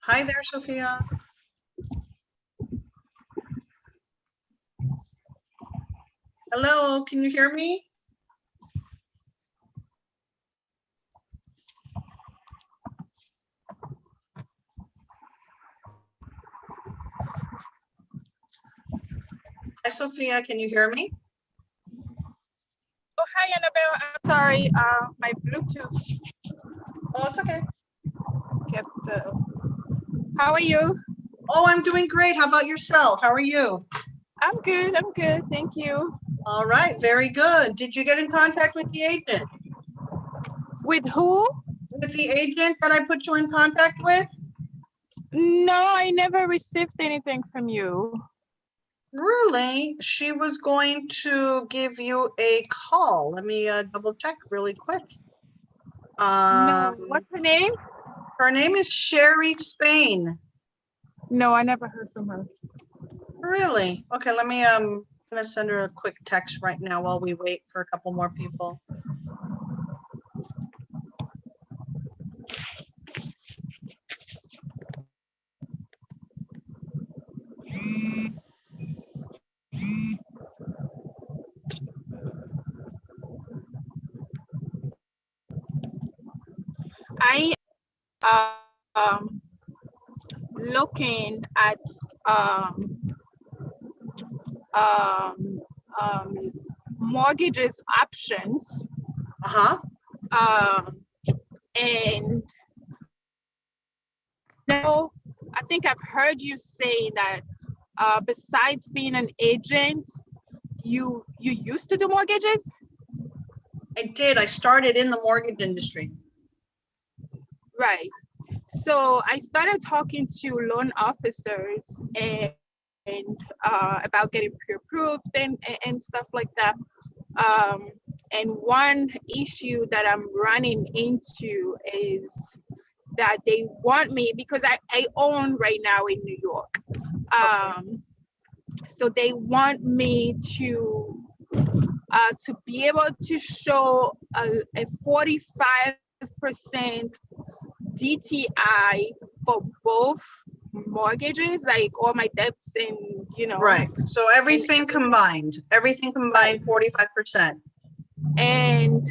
Hi there, Sophia. Hello, can you hear me? Hi, Sophia, can you hear me? Oh, hi, Annabelle. I'm sorry. My Bluetooth Oh, it's okay. kept. How are you? Oh, I'm doing great. How about yourself? How are you? I'm good. I'm good. Thank you. All right, very good. Did you get in contact with the agent? With who? With the agent that I put you in contact with? No, I never received anything from you. Really? She was going to give you a call. Let me double check really quick. No. What's her name? Her name is Sherry Spain. No, I never heard from her. Really? Okay, let me gonna send her a quick text right now while we wait for a couple more people. I looking at um, mortgages options, Uh-huh. and no, I think I've heard you say that besides being an agent, you used to do mortgages? I did. I started in the mortgage industry. Right. So I started talking to loan officers and about getting pre-approved and stuff like that. And one issue that I'm running into is that they want me, because I own right now in New York. Okay. So they want me to be able to show a 45% DTI for both mortgages, like all my debts and, Right. So everything combined, right. 45%. And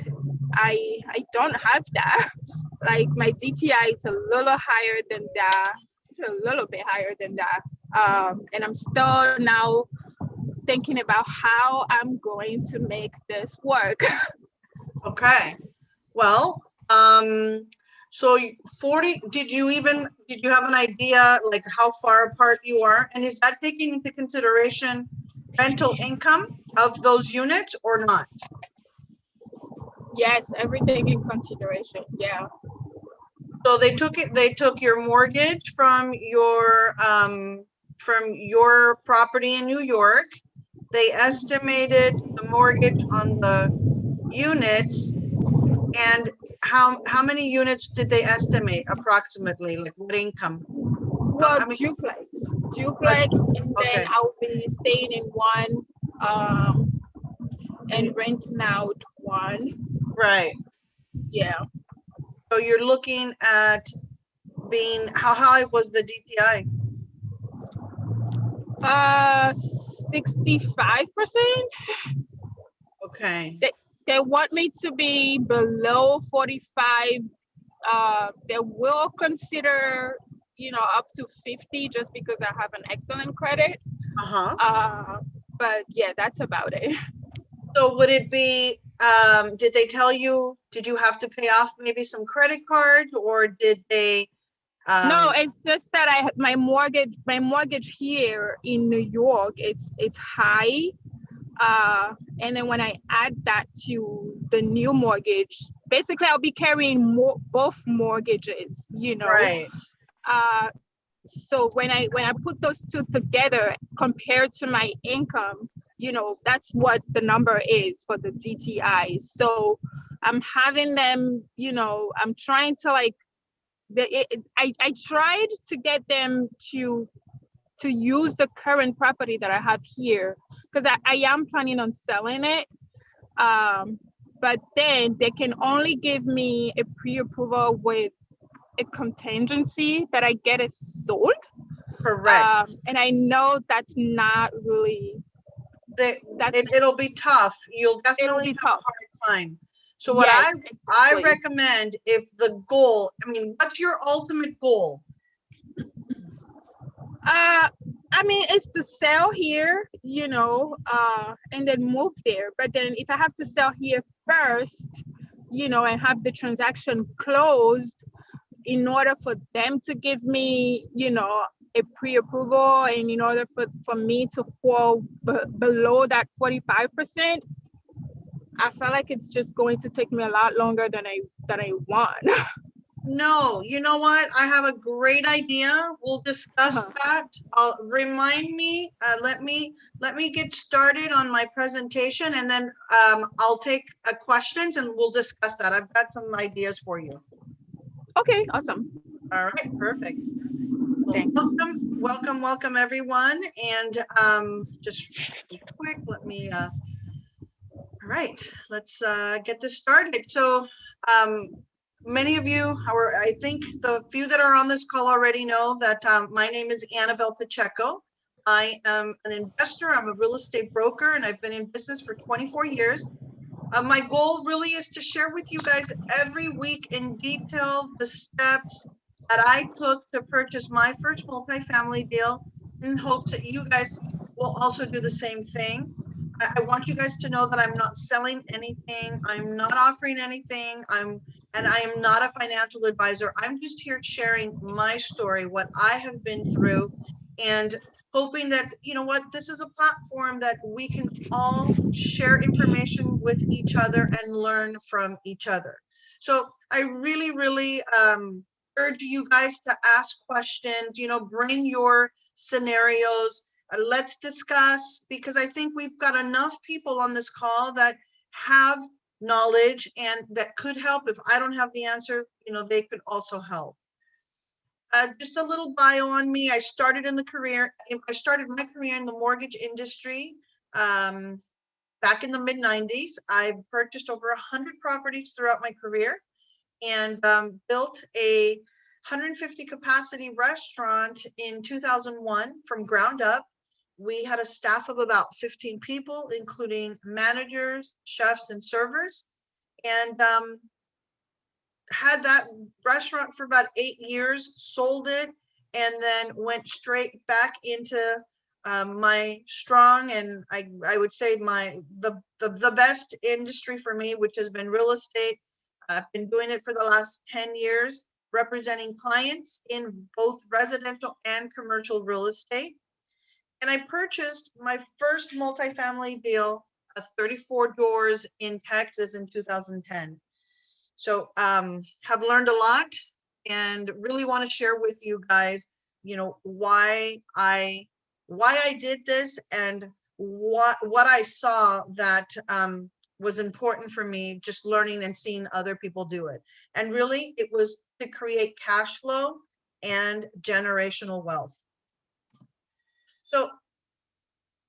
I don't have that. Like my DTI is a little higher than that, a little bit higher than that. And I'm still now thinking about how I'm going to make this work. Okay. Well, so 40, did you have an idea like how far apart you are? And is that taking into consideration rental income of those units or not? Yes, everything in consideration. Yeah. So they took your mortgage from your property in New York. They estimated the mortgage on the units, and how many units did they estimate approximately? Like what income? Well, I mean, duplex, and then okay, I'll be staying in one, and renting out one. right. Yeah. So you're looking at being, how high was the DTI? 65%. Okay, They want me to be below 45. They will consider, up to 50 just because I have an excellent credit. uh-huh. But yeah, that's about it. So would it be, did they tell you, did you have to pay off maybe some credit cards, or did they, No, it's just that my mortgage here in New York, it's high. And then when I add that to the new mortgage, basically I'll be carrying both mortgages, right, Uh, so when I put those two together compared to my income, that's what the number is for the DTI. So I'm having them, I'm trying to like I tried to get them to use the current property that I have here, because I am planning on selling it. But then they can only give me a pre-approval with a contingency that I get it sold. Correct. And I know that's not really, It'll be tough. You'll it'll definitely be have a tough. hard time. So what Yes, I exactly. recommend, if the goal, I mean, what's your ultimate goal? I mean, it's to sell here, and then move there. But then if I have to sell here first, and have the transaction closed in order for them to give me, a pre-approval, and in order for me to fall below that 45%, I feel like it's just going to take me a lot longer than I want. No, you know what? I have a great idea. We'll discuss that. Remind me, let me get started on my presentation, and then I'll take questions and we'll discuss that. I've got some ideas for you. Okay, awesome. All right, perfect. Well, Thanks. welcome everyone. And just really quick, let me all right, let's get this started. So many of you, or I think the few that are on this call already know that my name is Annabelle Pacheco. I am an investor, I'm a real estate broker, and I've been in business for 24 years. My goal really is to share with you guys every week in detail the steps that I took to purchase my first multifamily deal, in hopes that you guys will also do the same thing. I want you guys to know that I'm not selling anything. I'm not offering anything. And I am not a financial advisor. I'm just here sharing my story, what I have been through, and hoping that, you know what, this is a platform that we can all share information with each other and learn from each other. So I really urge you guys to ask questions, bring your scenarios. Let's discuss, because I think we've got enough people on this call that have knowledge and that could help. If I don't have the answer, they could also help. Just a little bio on me. I started my career in the mortgage industry back in the mid 90s. I've purchased over 100 properties throughout my career, and built a 150 capacity restaurant in 2001 from ground up. We had a staff of about 15 people, including managers, chefs, and servers, and had that restaurant for about 8 years, sold it, and then went straight back into my strong, and I would say the best industry for me, which has been real estate. I've been doing it for the last 10 years, representing clients in both residential and commercial real estate. And I purchased my first multifamily deal, 34 doors in Texas in 2010. So have learned a lot, and really want to share with you guys, why I did this, and what I saw that was important for me, just learning and seeing other people do it. And really, it was to create cash flow and generational wealth. So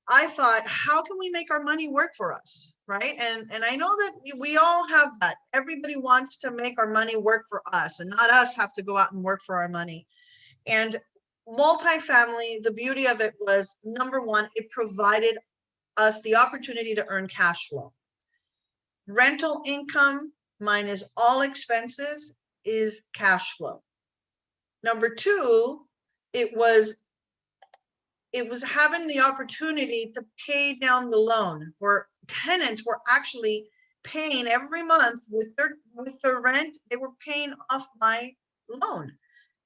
I thought, how can we make our money work for us, right? And I know that we all have that. Everybody wants to make our money work for us, and not us have to go out and work for our money. And multifamily, the beauty of it was, number one, it provided us the opportunity to earn cash flow. Rental income minus all expenses is cash flow. Number two, it was having the opportunity to pay down the loan, where tenants were actually paying every month with their rent. They were paying off my loan.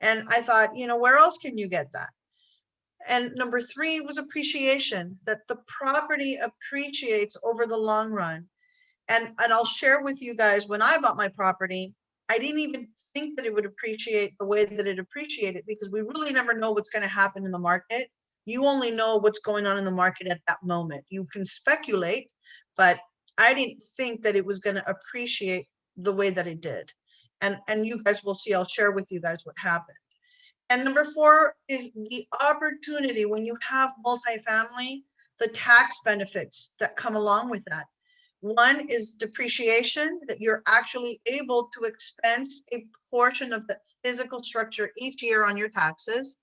And I thought, where else can you get that? And number three was appreciation, that the property appreciates over the long run. And I'll share with you guys, when I bought my property, I didn't even think that it would appreciate the way that it appreciated, because we really never know what's going to happen in the market. You only know what's going on in the market at that moment. You can speculate, but I didn't think that it was going to appreciate the way that it did. And you guys will see, I'll share with you guys what happened. And number four is the opportunity, when you have multifamily, the tax benefits that come along with that. One is depreciation, that you're actually able to expense a portion of the physical structure each year on your taxes.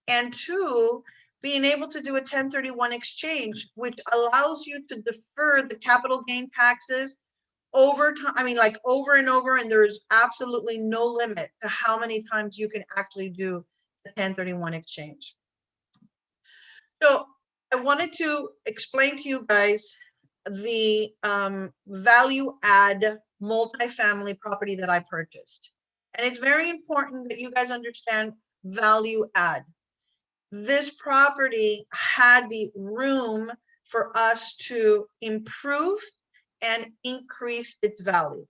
And two, being able to do a 1031 exchange, which allows you to defer the capital gain taxes over time. I mean, like over and over, and there's absolutely no limit to how many times you can actually do the 1031 exchange. So I wanted to explain to you guys the value add multifamily property that I purchased. And it's very important that you guys understand value add. This property had the room for us to improve and increase its value.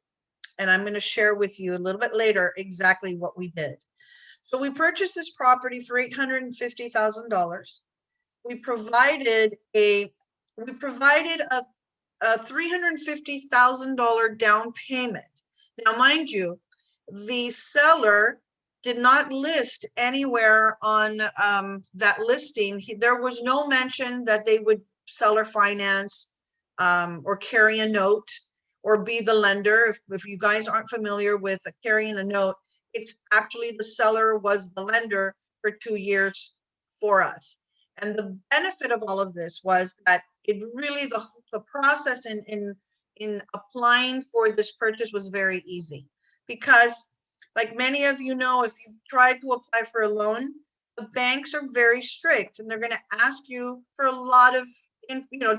And I'm going to share with you a little bit later exactly what we did. So we purchased this property for $850,000. We provided a $350,000 down payment. Now, mind you, the seller did not list anywhere on that listing. There was no mention that they would seller finance or carry a note or be the lender. If you guys aren't familiar with carrying a note, it's actually the seller was the lender for 2 years for us. And the benefit of all of this was that it really, the process in applying for this purchase was very easy, because like many of you know, if you've tried to apply for a loan, the banks are very strict and they're going to ask you for a lot of,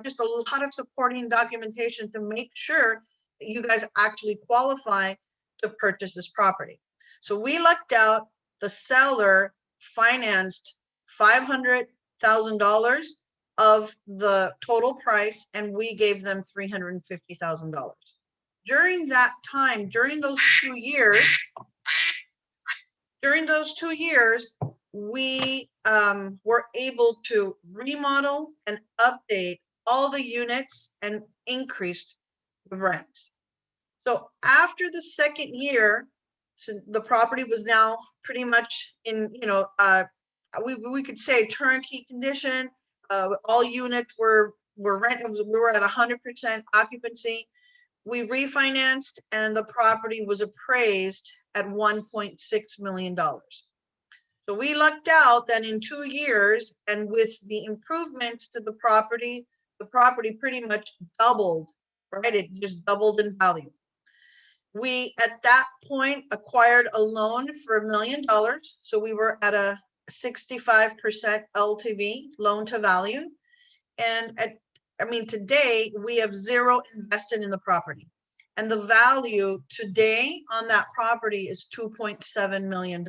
just a lot of supporting documentation to make sure that you guys actually qualify to purchase this property. So we lucked out. The seller financed $500,000 of the total price, and we gave them $350,000. During that time, during those 2 years, we were able to remodel and update all the units and increased the rents. So after the second year, so the property was now pretty much in, we could say turnkey condition. All units were rented. We were at 100% occupancy. We refinanced, and the property was appraised at $1.6 million. So we lucked out that in 2 years, and with the improvements to the property pretty much doubled, right? It just doubled in value. We, at that point, acquired a loan for $1 million. So we were at a 65% LTV, loan to value. And today we have zero invested in the property. And the value today on that property is $2.7 million.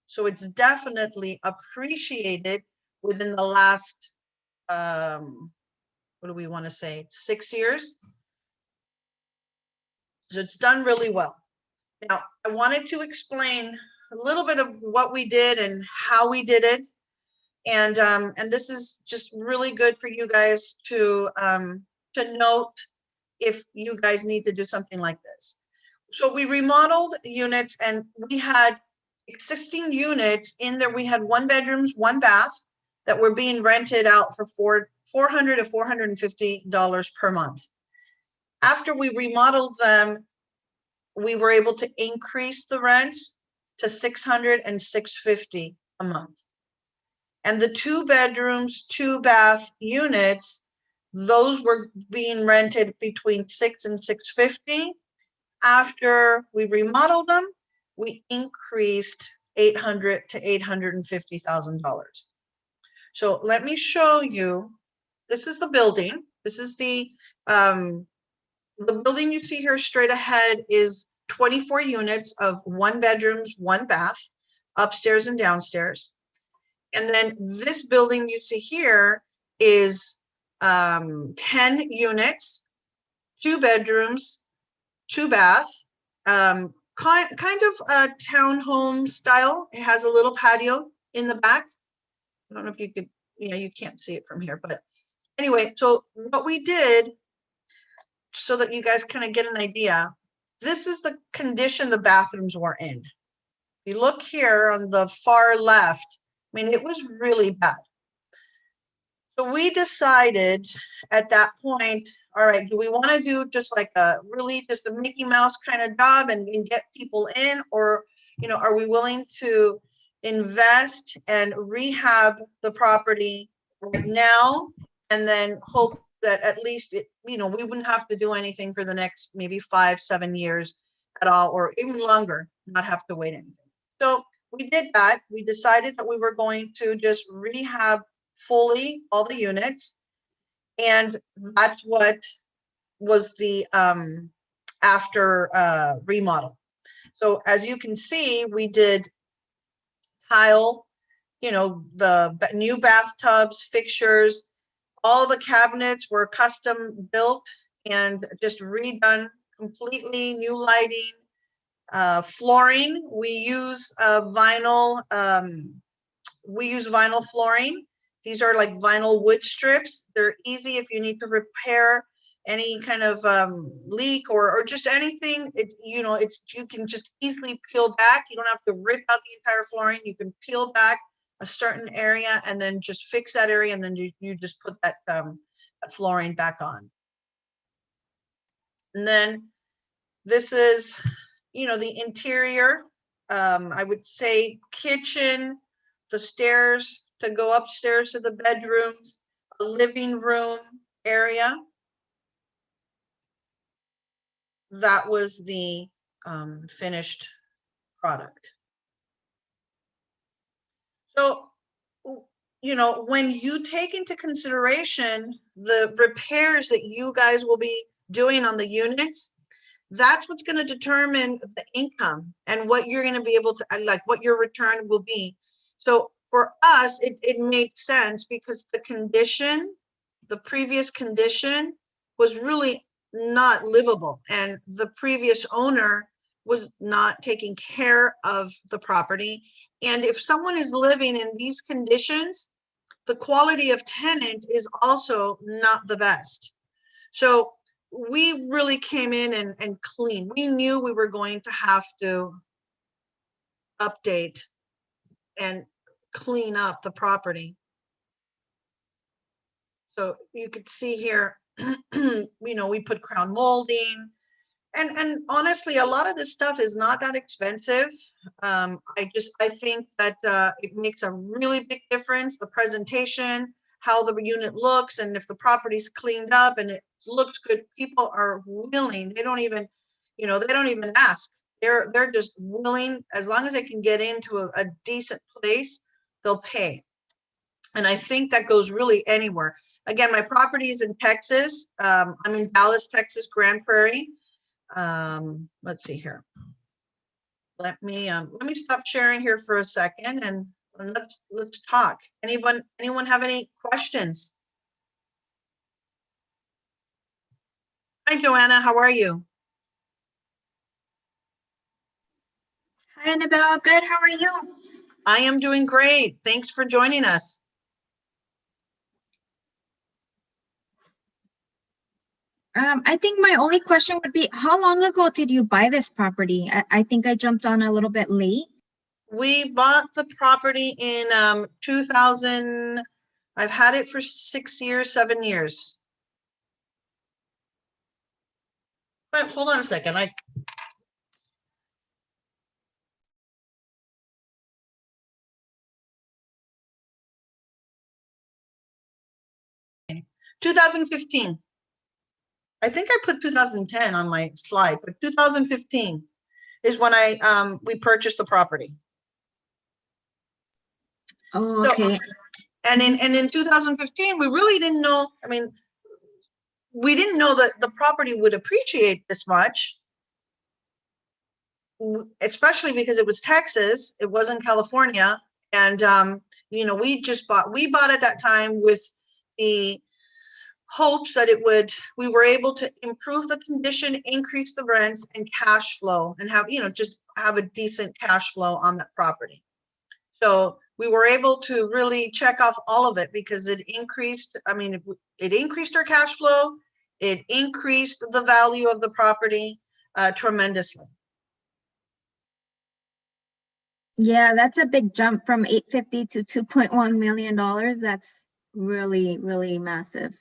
So it's definitely appreciated within the last, 6 years. So it's done really well. Now, I wanted to explain a little bit of what we did and how we did it. And this is just really good for you guys to note if you guys need to do something like this. So we remodeled units, and we had existing units in there. We had 1 bedrooms, 1 bath that were being rented out for $400 to $450 per month. After we remodeled them, we were able to increase the rent to $600 and $650 a month. And the 2 bedrooms, 2 bath units, those were being rented between $600 and $650. After we remodeled them, we increased $800 to $850,000. So let me show you. This is the building. This is the building you see here straight ahead is 24 units of 1 bedrooms, 1 bath, upstairs and downstairs. And then this building you see here is 10 units, 2 bedrooms, 2 bath, kind of a townhome style. It has a little patio in the back. I don't know if you could, you can't see it from here, but anyway, so what we did, so that you guys kind of get an idea, this is the condition the bathrooms were in. If you look here on the far left, it was really bad. So we decided at that point, all right, do we want to do just like a really just a Mickey Mouse kind of job and get people in, or, you know, are we willing to invest and rehab the property right now and then hope that at least it, you know, we wouldn't have to do anything for the next maybe 5-7 years at all, or even longer, not have to wait anything. So we did that. We decided that we were going to just rehab fully all the units. And that's what was the after remodel. So as you can see, we did tile, you know, the new bathtubs, fixtures, all the cabinets were custom built and just redone completely, new lighting, flooring. We use vinyl flooring. These are like vinyl wood strips. They're easy if you need to repair any kind of leak or just anything. You know, you can just easily peel back. You don't have to rip out the entire flooring. You can peel back a certain area and then just fix that area, and then you just put that flooring back on. And then this is, you know, the interior. I would say kitchen, the stairs to go upstairs to the bedrooms, a living room area. That was the finished product. So, you know, when you take into consideration the repairs that you guys will be doing on the units, that's what's going to determine the income and what you're going to be able to, like, what your return will be. So for us, it made sense because the previous condition was really not livable, and the previous owner was not taking care of the property. And if someone is living in these conditions, the quality of tenant is also not the best. So we really came in and clean. We knew we were going to have to update and clean up the property. So you could see here, you know, we put crown molding, and honestly, a lot of this stuff is not that expensive. I think that it makes a really big difference, the presentation, how the unit looks, and if the property's cleaned up and it looks good, people are willing. They don't even, you know, they don't even ask. They're just willing, as long as they can get into a decent place, they'll pay. And I think that goes really anywhere. Again, my property is in Texas. I'm in Dallas, Texas, Grand Prairie. Let's see here. Let me stop sharing here for a second and let's talk. Anyone have any questions? Hi, Joanna, how are you? Hi, Annabelle. Good. How are you? I am doing great. Thanks for joining us. I think my only question would be, how long ago did you buy this property? I think I jumped on a little bit late. We bought the property in 2000. I've had it for 6 years, 7 years. But hold on a second. 2015. I think I put 2010 on my slide, but 2015 is when we purchased the property. Oh, okay. So, and in 2015, we really didn't know. I mean, we didn't know that the property would appreciate this much, especially because it was Texas. It wasn't California, and you know, we bought at that time with the hopes that we were able to improve the condition, increase the rents and cash flow, and have, you know, just have a decent cash flow on that property. So we were able to really check off all of it because it increased, I mean, it increased our cash flow, it increased the value of the property tremendously. Yeah, that's a big jump from $850 to $2.1 million. That's really, really massive.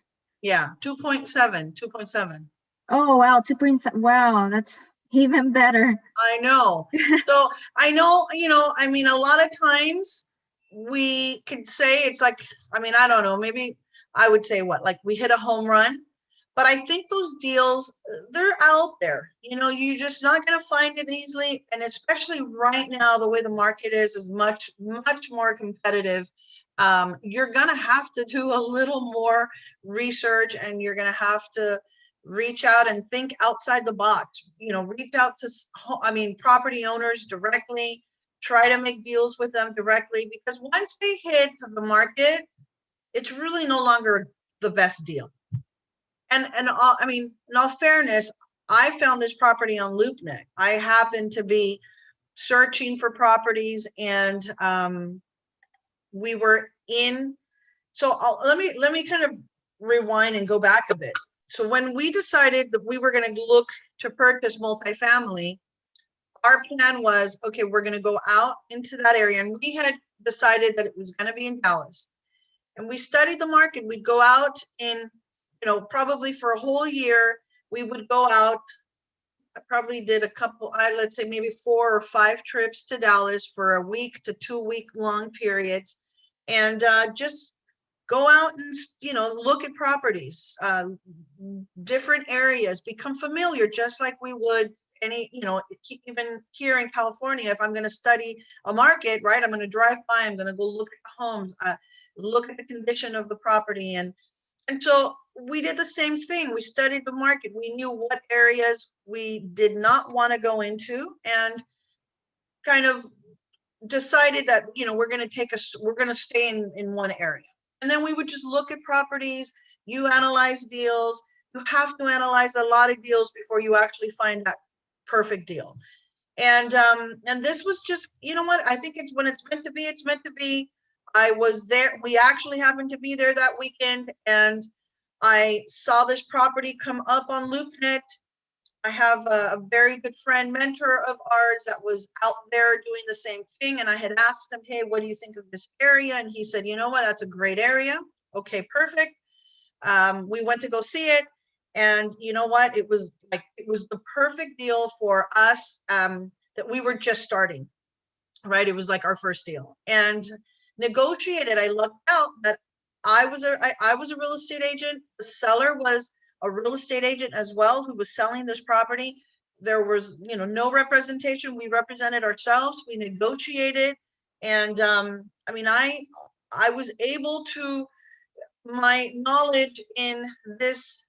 Yeah, 2.7, 2.7. Oh, wow, 2.7. Wow, that's even better. I know. So I know, I mean, a lot of times we could say it's like, I mean, I don't know, maybe I would say what, like we hit a home run. But I think those deals, they're out there. You're just not going to find it easily. And especially right now, the way the market is much, much more competitive. You're going to have to do a little more research, and you're going to have to reach out and think outside the box. Reach out to, property owners directly, try to make deals with them directly, because once they hit the market, it's really no longer the best deal. And all, I mean, in all fairness, I found this property on LoopNet. I happened to be searching for properties, and we were in. So let me kind of rewind and go back a bit. So when we decided that we were going to look to purchase multifamily, our plan was, okay, we're going to go out into that area, and we had decided that it was going to be in Dallas. And we studied the market. We'd go out in, probably for a whole year. We would go out. I probably did a couple, let's say maybe 4 or 5 trips to Dallas for a week to 2-week long periods, and just go out and look at properties, different areas, become familiar, just like we would any, even here in California. If I'm going to study a market, right, I'm going to drive by, I'm going to go look at the homes, look at the condition of the property. And so we did the same thing. We studied the market. We knew what areas we did not want to go into, and kind of decided that, we're going to stay in one area. And then we would just look at properties. You analyze deals. You have to analyze a lot of deals before you actually find that perfect deal. And this was just, what, I think it's when it's meant to be, it's meant to be. I was there. We actually happened to be there that weekend, and I saw this property come up on LoopNet. I have a very good friend, mentor of ours, that was out there doing the same thing. And I had asked him, hey, what do you think of this area? And he said, you know what, that's a great area. Okay, perfect. We went to go see it. And you know what, it was the perfect deal for us, that we were just starting, right? It was like our first deal, and negotiated. I lucked out that I was a real estate agent. The seller was a real estate agent as well, who was selling this property. There was, no representation. We represented ourselves. We negotiated. And I was able to, my knowledge in this,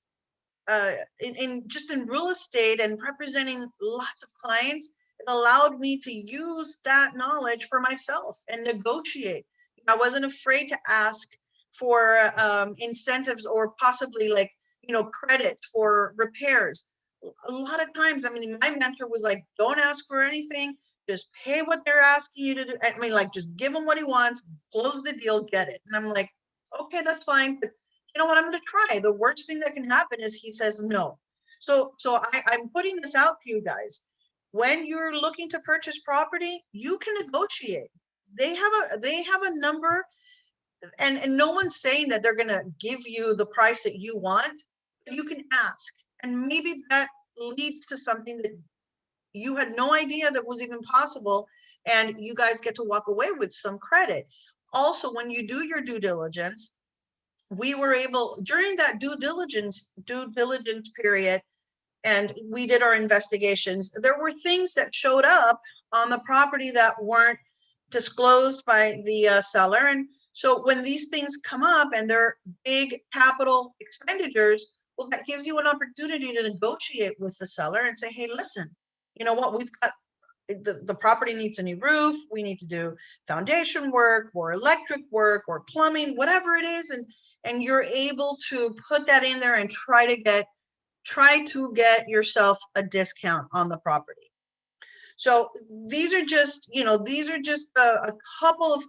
in just in real estate and representing lots of clients, it allowed me to use that knowledge for myself and negotiate. I wasn't afraid to ask for incentives, or possibly credit for repairs. A lot of times, my mentor was like, don't ask for anything, just pay what they're asking you to do. Just give him what he wants, close the deal, get it. And I'm like, okay, that's fine, but you know what, I'm going to try. The worst thing that can happen is he says no. So I'm putting this out to you guys. When you're looking to purchase property, you can negotiate. They have a number, and no one's saying that they're going to give you the price that you want. You can ask, and maybe that leads to something that you had no idea that was even possible, and you guys get to walk away with some credit. Also, when you do your due diligence, we were able, during that due diligence period, and we did our investigations, there were things that showed up on the property that weren't disclosed by the seller. And so when these things come up and they're big capital expenditures, well, that gives you an opportunity to negotiate with the seller and say, hey, listen, you know what, we've got the property needs a new roof, we need to do foundation work or electric work or plumbing, whatever it is, and you're able to put that in there and try to get yourself a discount on the property. So these are just a couple of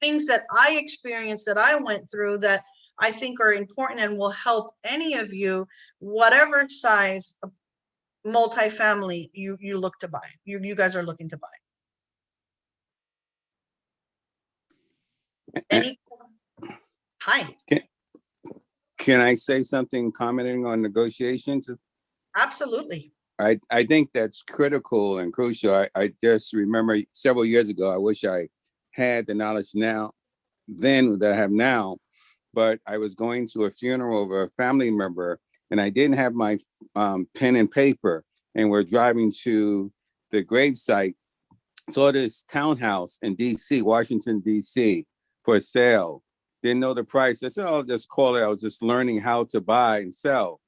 things that I experienced, that I went through, that I think are important and will help any of you, whatever size multifamily you look to buy, you guys are looking to buy. Any? Hi. Can I say something commenting on negotiations? Absolutely. I think that's critical and crucial. I just remember several years ago, I wish I had the knowledge then that I have now, but I was going to a funeral of a family member and I didn't have my pen and paper, and we're driving to the gravesite. Saw this townhouse in DC, Washington, DC for sale. Didn't know the price. I said, I'll just call it. I was just learning how to buy and sell.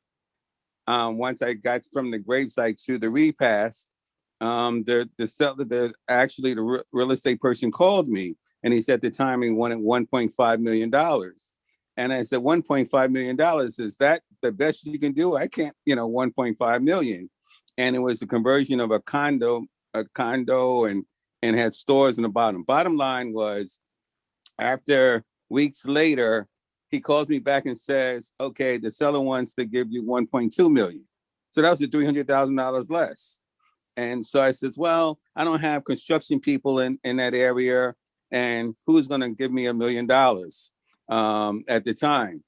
Once I got from the gravesite to the repast, the real estate person called me, and he said at the time he wanted $1.5 million. And I said, $1.5 million, is that the best you can do? I can't, 1.5 million. And it was the conversion of a condo and had stores in the bottom. Bottom line was, after weeks later, he calls me back and says, okay, the seller wants to give you 1.2 million. So that was $300,000 less. And so I said, well, I don't have construction people in that area. And who's going to give me $1 million at the time?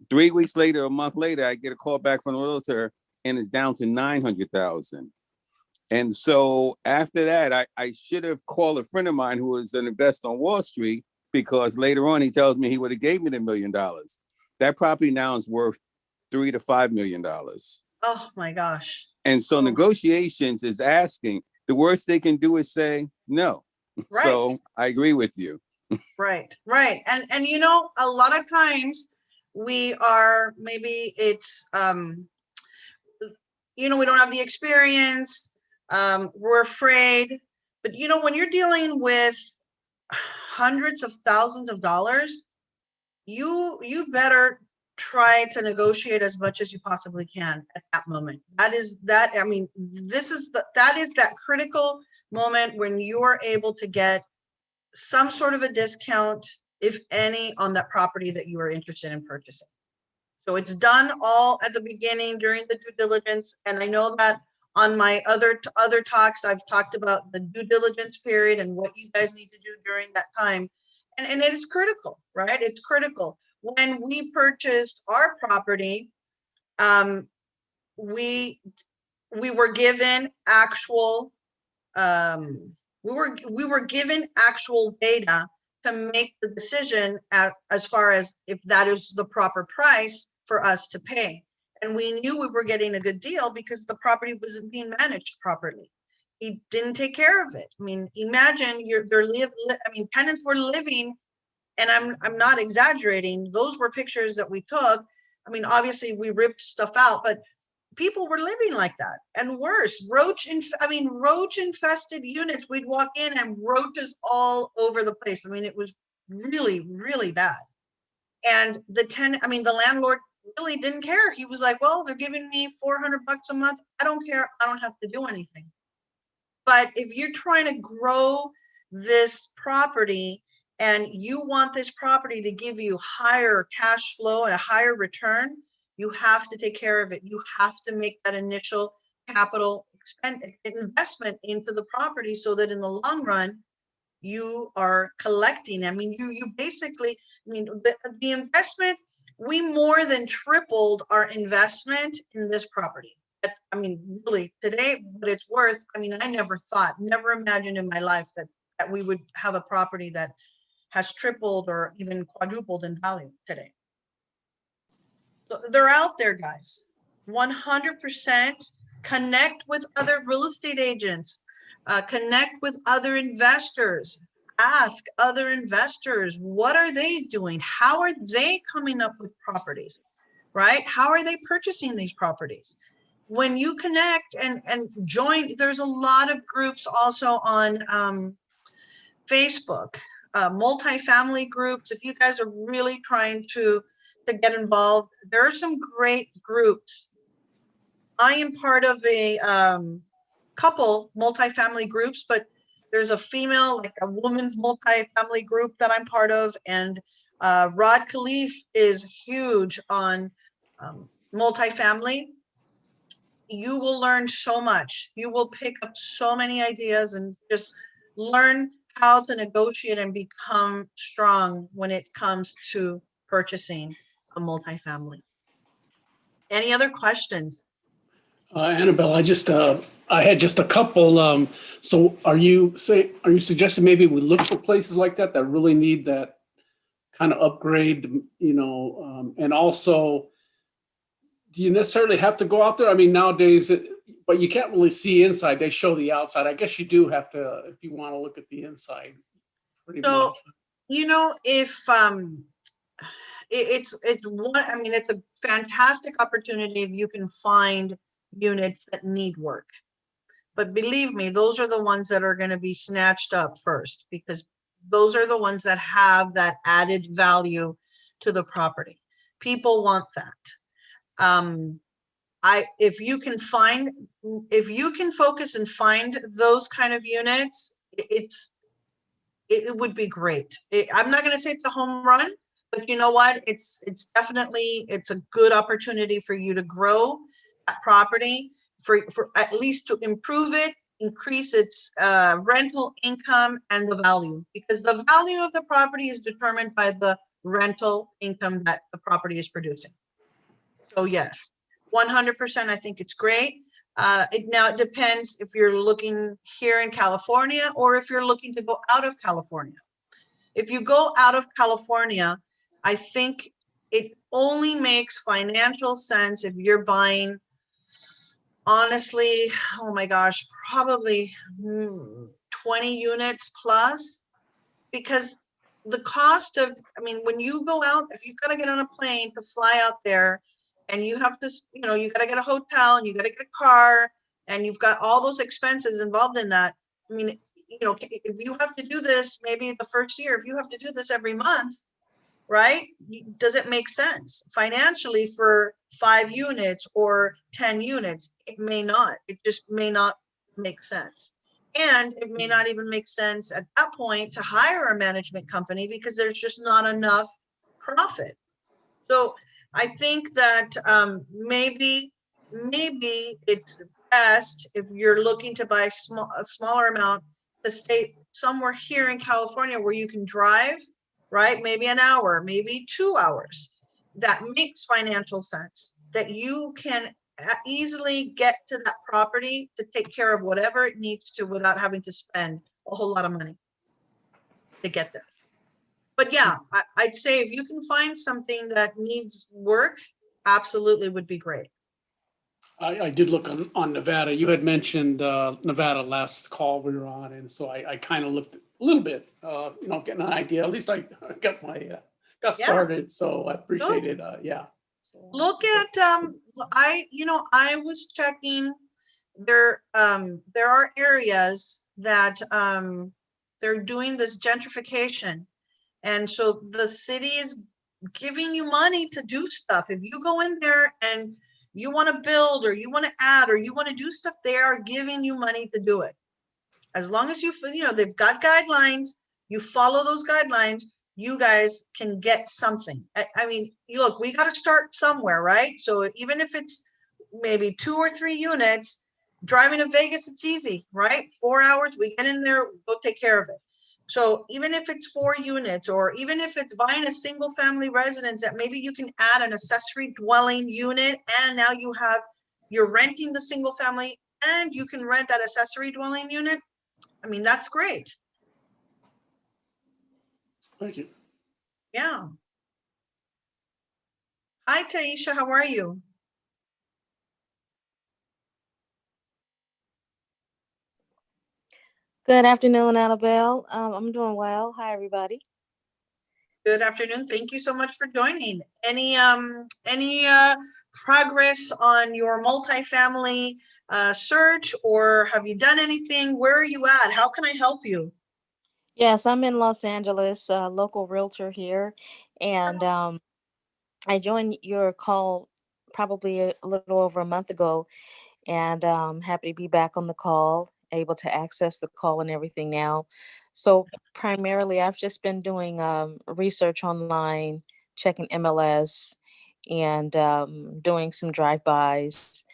3 weeks later, a month later, I get a call back from the realtor and it's down to 900,000. And so after that, I should have called a friend of mine who was an investor on Wall Street, because later on he tells me he would have gave me the $1 million. That property now is worth $3 to $5 million. Oh my gosh. And so negotiations is asking. The worst they can do is say no. Right. So I agree with you. Right. And a lot of times we are, maybe it's we don't have the experience. We're afraid. But when you're dealing with hundreds of thousands of dollars, you better try to negotiate as much as you possibly can at that moment. That is that critical moment when you are able to get some sort of a discount, if any, on that property that you are interested in purchasing. So it's done all at the beginning during the due diligence. And I know that on my other talks, I've talked about the due diligence period and what you guys need to do during that time. And it is critical, right? It's critical. When we purchased our property, we were given actual we were given actual data to make the decision as far as if that is the proper price for us to pay. And we knew we were getting a good deal because the property wasn't being managed properly. He didn't take care of it. I mean, imagine tenants were living, and I'm not exaggerating. Those were pictures that we took. I mean, obviously we ripped stuff out, but people were living like that, and worse, roach infested units. We'd walk in and roaches all over the place. I mean, it was really, really bad. And the landlord really didn't care. He was like, well, they're giving me $400 a month. I don't care. I don't have to do anything. But if you're trying to grow this property and you want this property to give you higher cash flow and a higher return, you have to take care of it. You have to make that initial capital investment into the property so that in the long run, you are collecting. I mean, you basically, the investment, we more than tripled our investment in this property. Really, today, what it's worth, I never imagined in my life that we would have a property that has tripled or even quadrupled in value today. So they're out there, guys. 100% connect with other real estate agents, connect with other investors, ask other investors, what are they doing? How are they coming up with properties, right? How are they purchasing these properties? When you connect and join, there's a lot of groups also on Facebook, multifamily groups. If you guys are really trying to get involved, there are some great groups. I am part of a couple multifamily groups, but there's a female, like a woman multifamily group that I'm part of, and Rod Khalif is huge on multifamily. You will learn so much. You will pick up so many ideas and just learn how to negotiate and become strong when it comes to purchasing a multifamily. Any other questions? Annabelle, I had just a couple. So are you suggesting maybe we look for places like that really need that kind of upgrade, and also, do you necessarily have to go out there? I mean, nowadays, but you can't really see inside. They show the outside. I guess you do have to, if you want to look at the inside, pretty So, much. if it's one, I mean, it's a fantastic opportunity if you can find units that need work. But believe me, those are the ones that are going to be snatched up first, because those are the ones that have that added value to the property. People want that. If you can focus and find those kind of units, it would be great. I'm not going to say it's a home run, but you know what? It's definitely, it's a good opportunity for you to grow that property, for at least to improve it, increase its rental income and the value, because the value of the property is determined by the rental income that the property is producing. So yes, 100%, I think it's great. It depends if you're looking here in California or if you're looking to go out of California. If you go out of California, I think it only makes financial sense if you're buying, honestly, oh my gosh, probably 20 units plus, because the cost of, I mean, when you go out, if you've got to get on a plane to fly out there, and you have to, you got to get a hotel and you got to get a car, and you've got all those expenses involved in that. I mean, if you have to do this, maybe the first year, if you have to do this every month, right? Does it make sense financially for 5 units or 10 units? It may not. It just may not make sense. And it may not even make sense at that point to hire a management company, because there's just not enough profit. So I think that maybe it's best, if you're looking to buy a smaller amount, to stay somewhere here in California where you can drive, right? Maybe an hour, maybe 2 hours. That makes financial sense, that you can easily get to that property to take care of whatever it needs to without having to spend a whole lot of money to get there. But yeah, I'd say if you can find something that needs work, absolutely would be great. I did look on Nevada. You had mentioned Nevada last call we were on, and so I kind of looked a little bit, getting an idea. At least I got got started, so I appreciate it. Yeah. So, Look at I was checking there are areas that they're doing this gentrification, and so the city is giving you money to do stuff. If you go in there and you want to build, or you want to add, or you want to do stuff, they are giving you money to do it. As long as they've got guidelines, you follow those guidelines, you guys can get something. I mean, look, we got to start somewhere, right? So even if it's maybe 2 or 3 units, driving to Vegas, it's easy, right? 4 hours, we get in there, go take care of it. So even if it's 4 units, or even if it's buying a single family residence, that maybe you can add an accessory dwelling unit, and now you're renting the single family and you can rent that accessory dwelling unit. I mean, that's great. thank you. Yeah. Hi, Taisha, how are you? Good afternoon, Annabelle. I'm doing well. Hi, everybody. Good afternoon. Thank you so much for joining. Any progress on your multifamily search, or have you done anything? Where are you at? How can I help you? Yes, I'm in Los Angeles, local realtor here, and I joined your call probably a little over a month ago, and happy to be back on the call, able to access the call and everything now. So primarily, I've just been doing research online, checking MLS, and doing some drive-bys,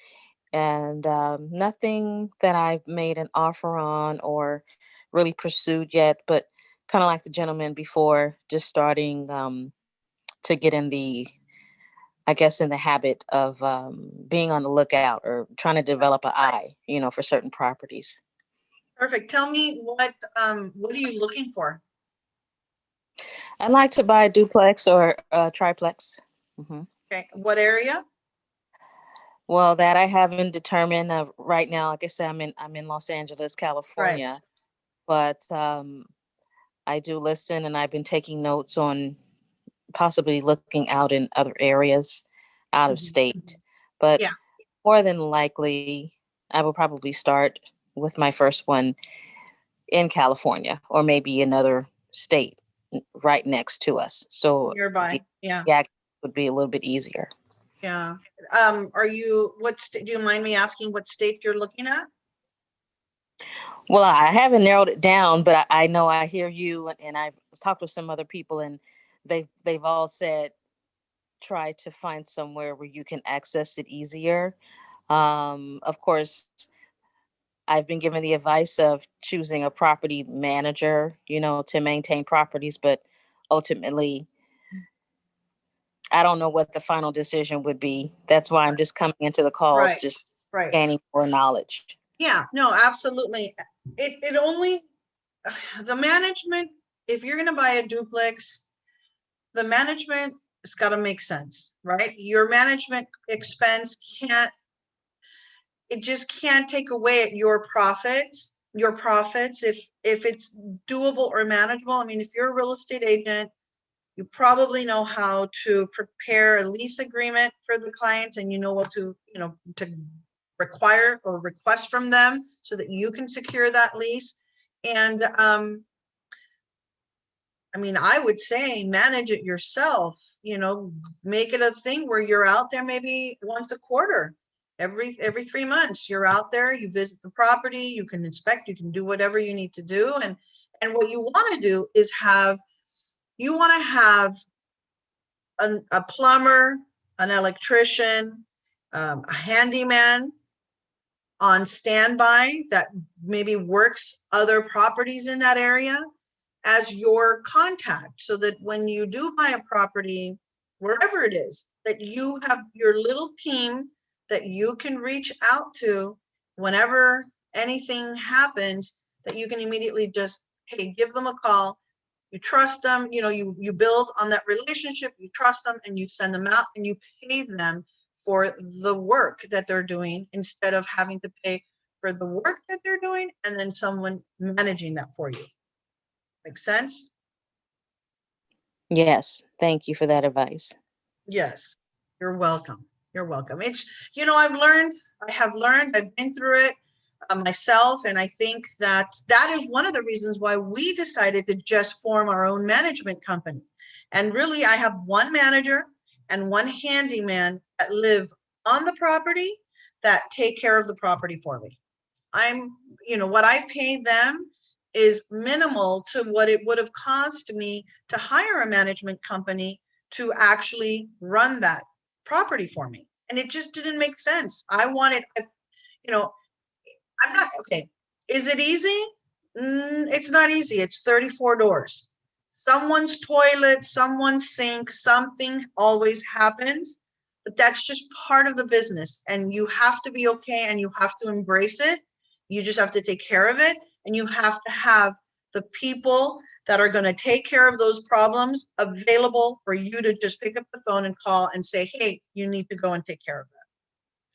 and nothing that I've made an offer on or really pursued yet, but kind of like the gentleman before, just starting to get in the, I guess, in the habit of being on the lookout or trying to develop an eye, for certain properties. Perfect. Tell me what are you looking for? I'd like to buy a duplex or a triplex. Hmm. Okay. What area? Well, that I haven't determined right now. Like I said, I'm in Los Angeles, Right. California, but I do listen, and I've been taking notes on possibly looking out in other areas out of Mhm. state. But Yeah. more than likely, I will probably start with my first one in California or maybe another state right next to us. So Nearby. the Yeah. access would be a little bit easier. Yeah. Do you mind me asking what state you're looking at? Well, I haven't narrowed it down, but I know I hear you, and I've talked with some other people, and they've all said try to find somewhere where you can access it easier. Of course, I've been given the advice of choosing a property manager, to maintain properties, but ultimately, I don't know what the final decision would be. That's why I'm just coming into the calls, Right. just Right. gaining more knowledge. Yeah. No, absolutely. It only the management, if you're going to buy a duplex, the management has got to make sense, right? Your management expense it just can't take away at your profits if it's doable or manageable. I mean, if you're a real estate agent, you probably know how to prepare a lease agreement for the clients, and you know what to require or request from them so that you can secure that lease. And I mean, I would say manage it yourself, make it a thing where you're out there maybe once a quarter, every 3 months, you're out there, you visit the property, you can inspect, you can do whatever you need to do. And what you want to do is have a plumber, an electrician, a handyman on standby that maybe works other properties in that area as your contact, so that when you do buy a property, wherever it is, that you have your little team that you can reach out to whenever anything happens, that you can immediately just, hey, give them a call. You trust them, you build on that relationship, you trust them, and you send them out and you pay them for the work that they're doing, instead of having to pay for the work that they're doing and then someone managing that for you. Make sense? Yes, thank you for that advice. Yes, you're welcome. You're welcome. I've been through it myself, and I think that is one of the reasons why we decided to just form our own management company. And really, I have one manager and one handyman that live on the property that take care of the property for me. What I pay them is minimal to what it would have cost me to hire a management company to actually run that property for me. And it just didn't make sense. I'm not, okay. Is it easy? It's not easy. It's 34 doors. Someone's toilet, someone's sink, something always happens, but that's just part of the business. And you have to be okay, and you have to embrace it. You just have to take care of it. And you have to have the people that are going to take care of those problems available for you to just pick up the phone and call and say, hey, you need to go and take care of that.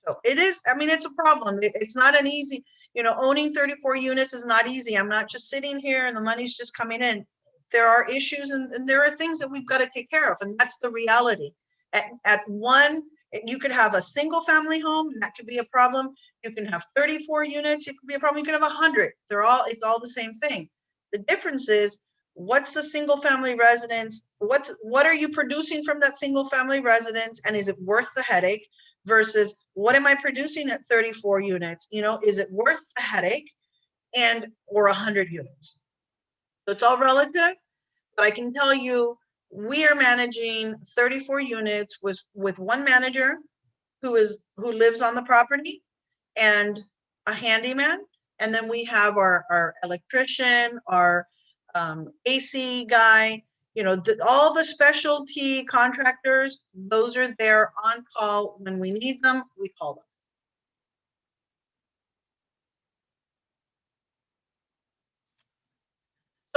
So it is, it's a problem. It's not an easy, owning 34 units is not easy. I'm not just sitting here and the money's just coming in. There are issues and there are things that we've got to take care of. And that's the reality. At one, you could have a single family home, that could be a problem. You can have 34 units, it could be a problem. You could have 100. It's all the same thing. The difference is, what's the single family residence? What are you producing from that single family residence? And is it worth the headache? Versus, what am I producing at 34 units? Is it worth the headache or 100 units? So it's all relative, but I can tell you, we are managing 34 units with one manager who lives on the property and a handyman. And then we have our electrician, our AC guy, you know, all the specialty contractors, those are there on call. When we need them, we call them.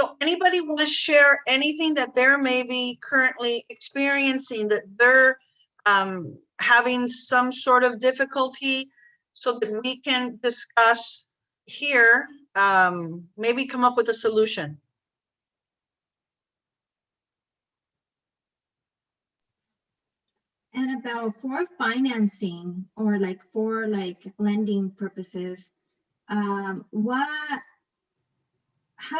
So anybody want to share anything that they're maybe currently experiencing, that they're having some sort of difficulty, so that we can discuss here, maybe come up with a solution? Annabelle, for financing or like for like lending purposes, how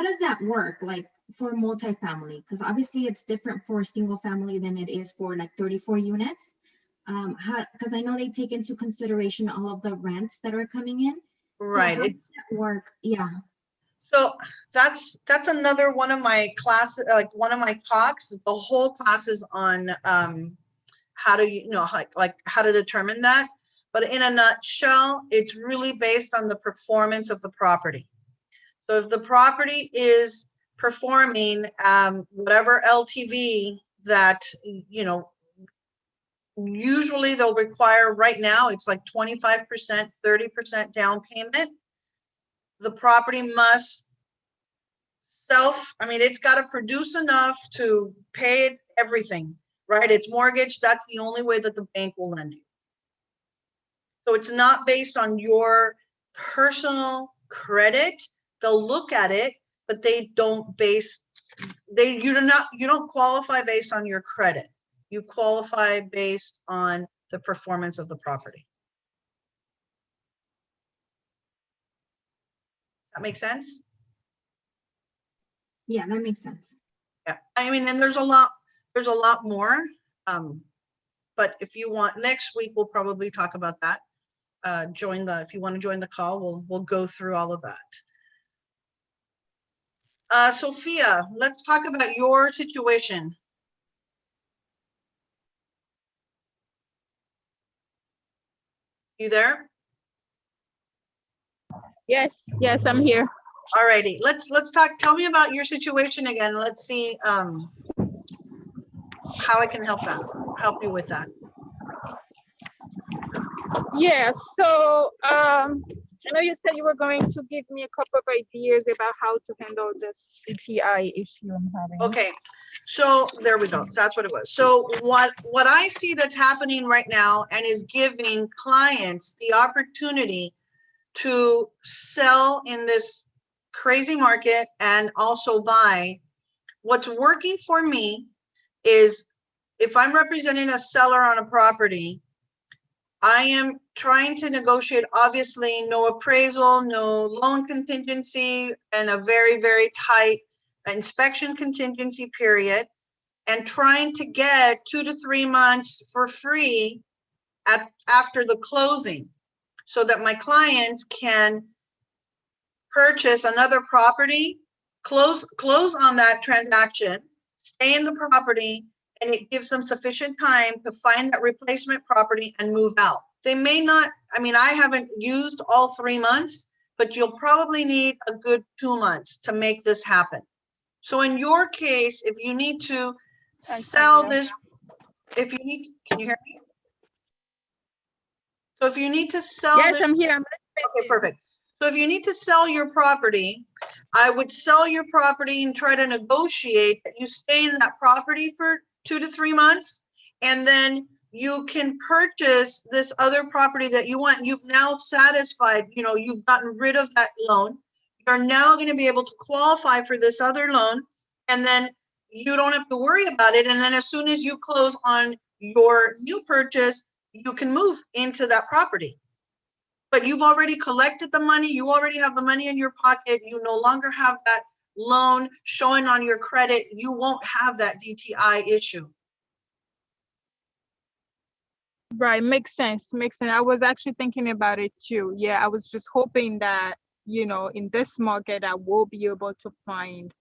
does that work? Like for multifamily, because obviously it's different for single family than it is for like 34 units. Because I know they take into consideration all of the rents that are coming in. Right. So how does that work? Yeah. So that's another one of my classes, like one of my talks. The whole class is on how to, you know, like how to determine that. But in a nutshell, it's really based on the performance of the property. So if the property is performing whatever LTV that, you know, usually they'll require, right now it's like 25%, 30% down payment. The property must it's got to produce enough to pay it everything, right? It's mortgage. That's the only way that the bank will lend you. So it's not based on your personal credit. They'll look at it, but they don't base, you don't qualify based on your credit. You qualify based on the performance of the property. That makes sense? Yeah, that makes sense. Yeah, I mean, and there's a lot more. But if you want, next week, we'll probably talk about that. If you want to join the call, we'll go through all of that. Sophia, let's talk about your situation. You there? Yes, I'm here. All righty, let's talk. Tell me about your situation again. Let's see how I can help you with that. Yeah, so I know you said you were going to give me a couple of ideas about how to handle this CTI issue I'm having. Okay, so there we go. That's what it was. So what I see that's happening right now and is giving clients the opportunity to sell in this crazy market and also buy, what's working for me is, if I'm representing a seller on a property, I am trying to negotiate, obviously, no appraisal, no loan contingency, and a very, very tight inspection contingency period, and trying to get 2 to 3 months for free after the closing, so that my clients can purchase another property, close on that transaction, stay in the property, and it gives them sufficient time to find that replacement property and move out. They may not, I mean, I haven't used all 3 months, but you'll probably need a good 2 months to make this happen. So in your case, if you need to sell this, can you hear me? So if you need to sell this. Yes, I'm here. Okay, perfect. So if you need to sell your property, I would sell your property and try to negotiate that you stay in that property for 2 to 3 months, and then you can purchase this other property that you want. You've now satisfied, you've gotten rid of that loan. You're now going to be able to qualify for this other loan, and then you don't have to worry about it. And then as soon as you close on your new purchase, you can move into that property. But you've already collected the money. You already have the money in your pocket. You no longer have that loan showing on your credit. You won't have that DTI issue. Right, makes sense. I was actually thinking about it too. Yeah, I was just hoping that, in this market, I will be able to find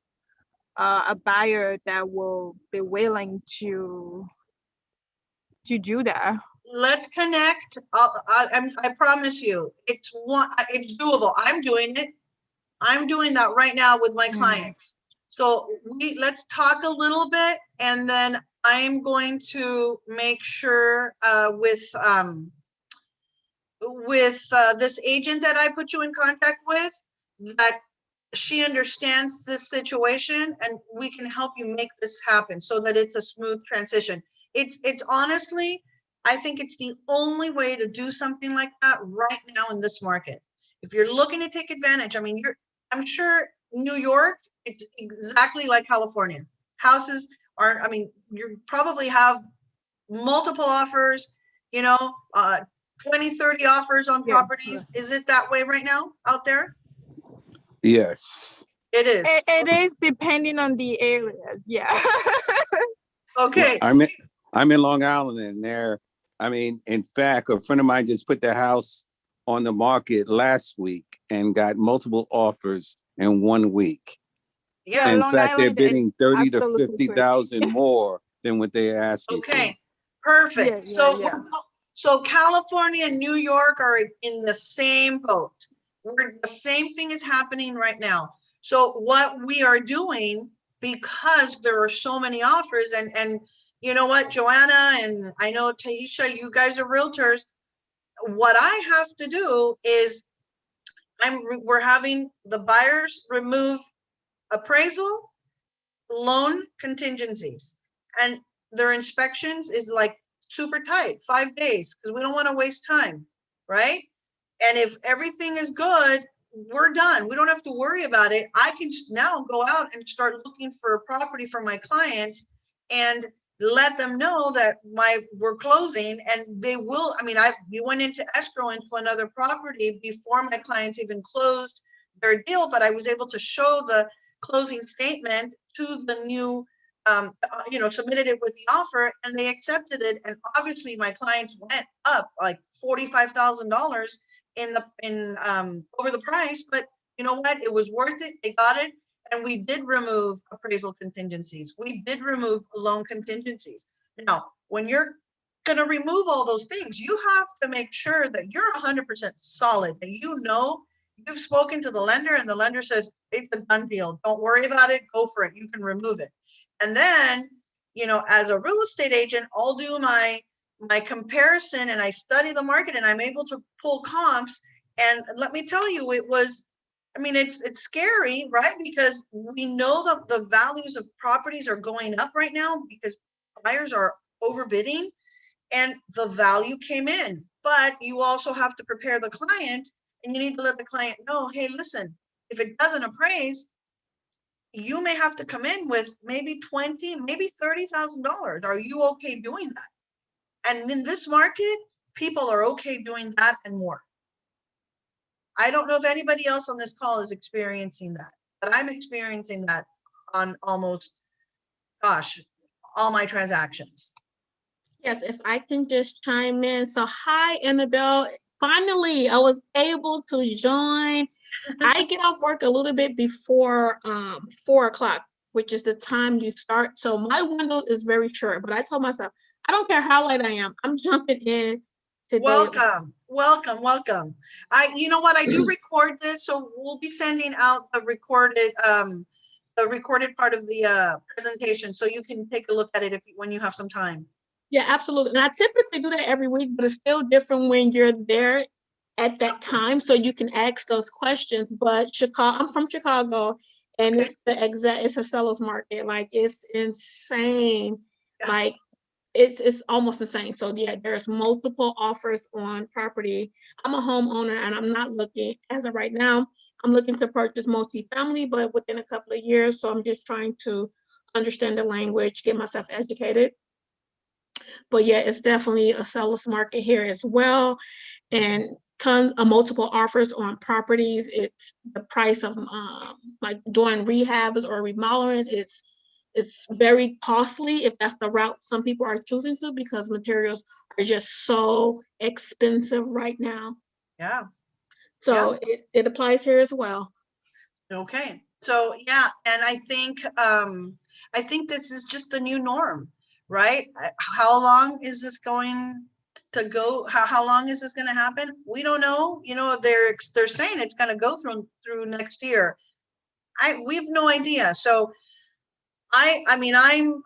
a buyer that will be willing to do that. Let's connect. I promise you, it's doable. I'm doing it. I'm doing that right now with my clients. So let's talk a little bit, and then I'm going to make sure with this agent that I put you in contact with, that she understands this situation and we can help you make this happen so that it's a smooth transition. It's honestly, I think it's the only way to do something like that right now in this market. If you're looking to take advantage, I mean, I'm sure New York, it's exactly like California. Houses are, I mean, you probably have multiple offers, 20, 30 offers on Yeah. properties. Is it that way right now out there? Yes. It is. It is depending on the areas. Yeah. Okay. Well, I'm in Long Island, and I mean, in fact, a friend of mine just put the house on the market last week and got multiple offers in 1 week. Yeah. In Long fact, they're Island is bidding 30 to absolutely crazy. 50,000 more than what they're asking for. Okay. Perfect. Yeah, yeah. So California and New York are in the same boat. The same thing is happening right now. So what we are doing, because there are so many offers, and you know what, Joanna, and I know Taisha, you guys are realtors. What I have to do is we're having the buyers remove appraisal, loan contingencies, and their inspections is like super tight, 5 days, because we don't want to waste time, right? And if everything is good, we're done. We don't have to worry about it. I can now go out and start looking for a property for my clients and let them know that we're closing, and they will. I mean, we went into escrow into another property before my clients even closed their deal, but I was able to show the closing statement to the new submitted it with the offer, and they accepted it. And obviously my clients went up like $45,000 over the price, but you know what? It was worth it. They got it. And we did remove appraisal contingencies. We did remove loan contingencies. Now, when you're going to remove all those things, you have to make sure that you're 100% solid, that you've spoken to the lender and the lender says, it's a done deal. Don't worry about it. Go for it. You can remove it. And then, as a real estate agent, I'll do my comparison, and I study the market, and I'm able to pull comps. And let me tell you, it's scary, right? Because we know that the values of properties are going up right now because buyers are overbidding and the value came in. But you also have to prepare the client, and you need to let the client know, hey, listen, if it doesn't appraise, you may have to come in with maybe $20,000, maybe $30,000. Are you okay doing that? And in this market, people are okay doing that and more. I don't know if anybody else on this call is experiencing that, but I'm experiencing that on almost, all my transactions. Yes, if I can just chime in. So hi, Annabelle. Finally, I was able to join. I get off work a little bit before 4 o'clock, which is the time you start. So my window is very short, but I told myself, I don't care how late I am. I'm jumping in today. Welcome. You know what? I do record this, so we'll be sending out the recorded part of the presentation, so you can take a look at it when you have some time. Yeah, absolutely. And I typically do that every week, but it's still different when you're there at that time, so you can ask those questions. But I'm from Chicago, and Okay. it's a seller's market. Like, it's insane. Yeah. Like, it's almost insane. So yeah, there's multiple offers on property. I'm a homeowner, and I'm not looking, as of right now, I'm looking to purchase multifamily, but within a couple of years. So I'm just trying to understand the language, get myself educated. But yeah, it's definitely a seller's market here as well. And tons of multiple offers on properties. It's the price of like doing rehabs or remodeling. It's very costly if that's the route some people are choosing to, because materials are just so expensive right now. Yeah. So it applies here as well. Okay. So yeah, and I think this is just the new norm, right? How long is this going to go? How long is this going to happen? We don't know. They're saying it's going to go through next year. We have no idea. So I mean, I'm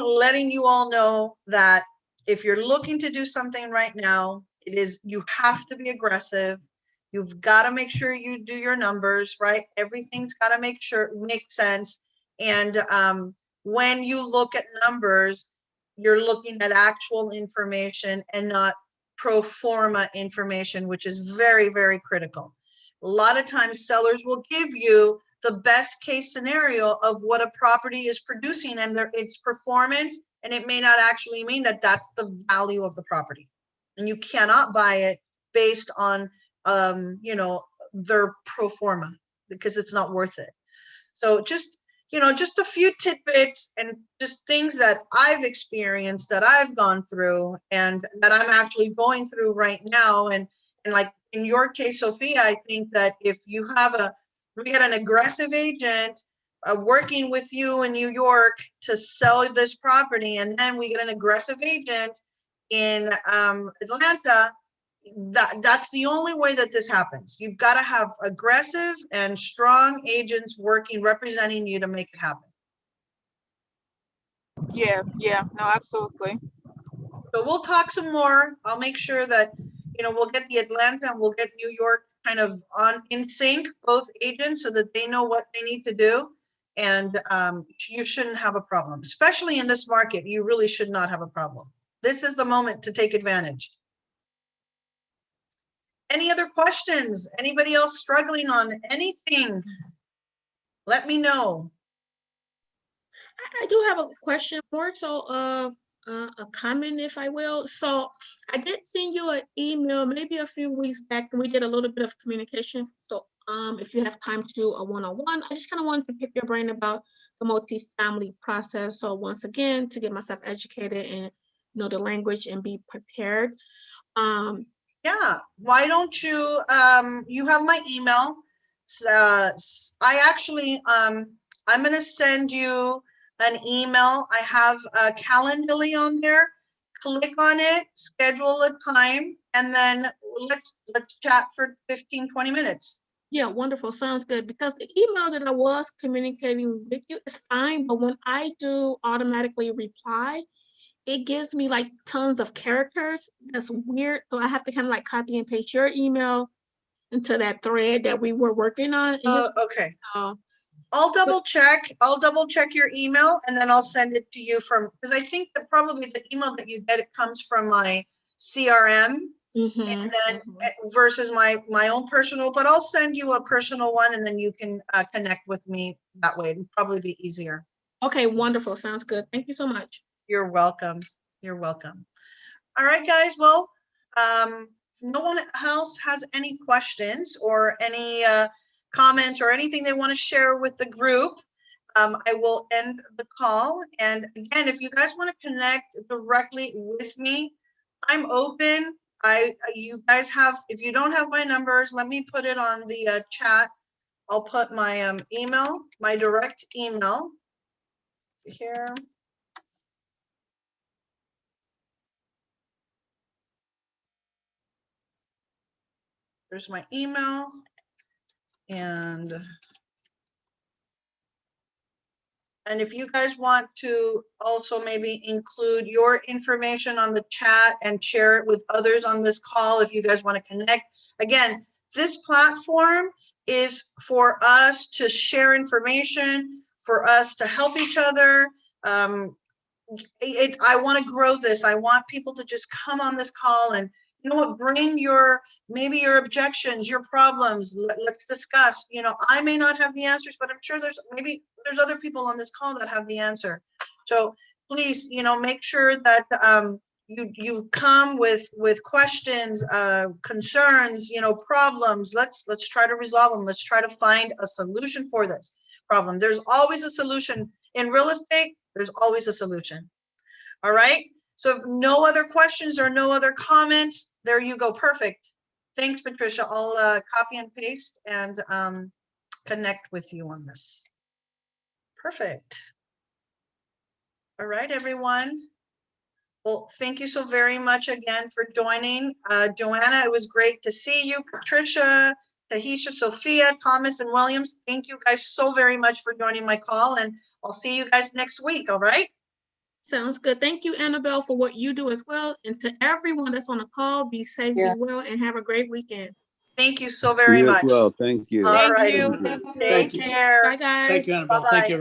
letting you all know that if you're looking to do something right now, you have to be aggressive. You've got to make sure you do your numbers, right? Everything's got to make sense. And when you look at numbers, you're looking at actual information and not pro forma information, which is very, very critical. A lot of times sellers will give you the best case scenario of what a property is producing and its performance, and it may not actually mean that that's the value of the property. And you cannot buy it based on their pro forma, because it's not worth it. So just a few tidbits and just things that I've experienced, that I've gone through, and that I'm actually going through right now. And like in your case, Sophia, I think that if we get an aggressive agent working with you in New York to sell this property, and then we get an aggressive agent in Atlanta, that's the only way that this happens. You've got to have aggressive and strong agents representing you to make it happen. Yeah, no, absolutely. So we'll talk some more. I'll make sure that, we'll get the Atlanta and we'll get New York kind of in sync, both agents, so that they know what they need to do. And you shouldn't have a problem, especially in this market. You really should not have a problem. This is the moment to take advantage. Any other questions? Anybody else struggling on anything? Let me know. I do have a question, more so a comment, if I will. So I did send you an email maybe a few weeks back, and we did a little bit of communication. So if you have time to do a one-on-one, I just kind of wanted to pick your brain about the multifamily process. So once again, to get myself educated and know the language and be prepared. Yeah, why don't you, you have my email. I actually, I'm going to send you an email. I have a Calendly on there. Click on it, schedule a time, and then let's chat for 15-20 minutes. Yeah, wonderful. Sounds good. Because the email that I was communicating with you is fine, but when I do automatically reply, it gives me like tons of characters. That's weird. So I have to kind of like copy and paste your email into that thread that we were working on. Okay. I'll double check your email, and then I'll send it to you because I think that probably the email that you get, it comes from my CRM, and then versus my own personal, but I'll send you a personal one, and then you can connect with me that way. It'd probably be easier. Okay, wonderful. Sounds good. Thank you so much. You're welcome. You're welcome. All right, guys. Well, if no one else has any questions or any comments or anything they want to share with the group, I will end the call. And again, if you guys want to connect directly with me, I'm open. You guys have, if you don't have my numbers, let me put it on the chat. I'll put my email, my direct email here. There's my email. And if you guys want to also maybe include your information on the chat and share it with others on this call, if you guys want to connect. Again, this platform is for us to share information, for us to help each other. I want to grow this. I want people to just come on this call and, you know what, bring maybe your objections, your problems. Let's discuss. I may not have the answers, but I'm sure there's other people on this call that have the answer. So please, make sure that you come with questions, concerns, problems. Let's try to resolve them. Let's try to find a solution for this problem. There's always a solution in real estate. There's always a solution. All right. So if no other questions or no other comments, there you go. Perfect. Thanks, Patricia. I'll copy and paste and connect with you on this. Perfect. All right, everyone. Well, thank you so very much again for joining. Joanna, it was great to see you. Patricia, Tahisha, Sophia, Thomas, and Williams, thank you guys so very much for joining my call, and I'll see you guys next week, all right? Sounds good. Thank you, Annabelle, for what you do as well. And to everyone that's on the call, be safe, be well, and have a great weekend. Thank you so very You as much. well. Thank you. All Thank righty. you. Thank you. Take Thank you. care. Bye, guys. Thank you, Annabelle. Bye-bye. Thank you.